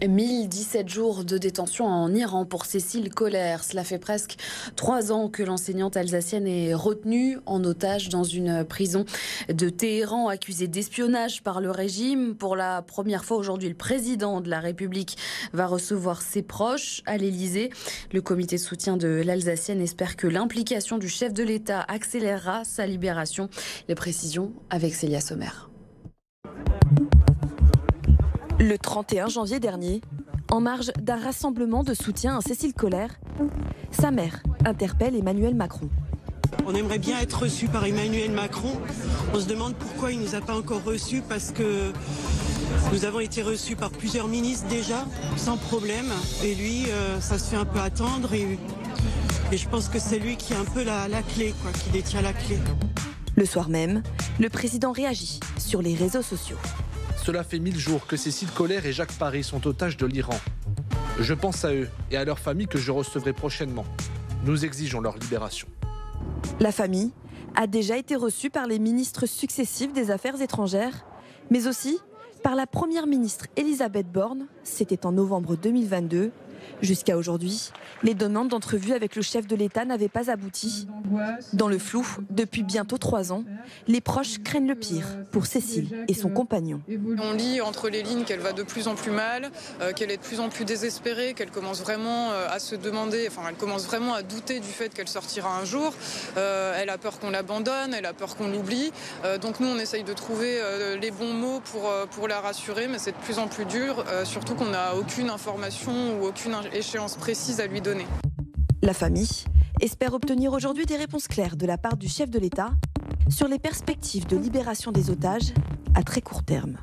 1017 jours de détention en Iran pour Cécile Kohler. Cela fait presque 3 ans que l'enseignante alsacienne est retenue en otage dans une prison de Téhéran, accusée d'espionnage par le régime. Pour la première fois aujourd'hui, le président de la République va recevoir ses proches à l'Elysée. Le comité de soutien de l'Alsacienne espère que l'implication du chef de l'État accélérera sa libération. Les précisions avec Célia Sommer. Le 31 janvier dernier, en marge d'un rassemblement de soutien à Cécile Kohler, sa mère interpelle Emmanuel Macron. On aimerait bien être reçu par Emmanuel Macron. On se demande pourquoi il ne nous a pas encore reçus, parce que nous avons été reçus par plusieurs ministres déjà, sans problème. Et lui, ça se fait un peu attendre. Et je pense que c'est lui qui a un peu la clé, qui détient la clé. Le soir même, le président réagit sur les réseaux sociaux. Cela fait 1000 jours que Cécile Kohler et Jacques Paris sont otages de l'Iran. Je pense à eux et à leurs familles que je recevrai prochainement. Nous exigeons leur libération. La famille a déjà été reçue par les ministres successifs des Affaires étrangères, mais aussi par la première ministre Elisabeth Borne, c'était en novembre 2022. Jusqu'à aujourd'hui, les demandes d'entrevue avec le chef de l'État n'avaient pas abouti. Dans le flou, depuis bientôt 3 ans, les proches craignent le pire pour Cécile et son compagnon. On lit entre les lignes qu'elle va de plus en plus mal, qu'elle est de plus en plus désespérée, qu'elle commence vraiment à se demander, elle commence vraiment à douter du fait qu'elle sortira un jour. Elle a peur qu'on l'abandonne, elle a peur qu'on l'oublie. Donc nous, on essaye de trouver les bons mots pour la rassurer, mais c'est de plus en plus dur, surtout qu'on n'a aucune information ou aucune échéance précise à lui donner. La famille espère obtenir aujourd'hui des réponses claires de la part du chef de l'État sur les perspectives de libération des otages à très court terme.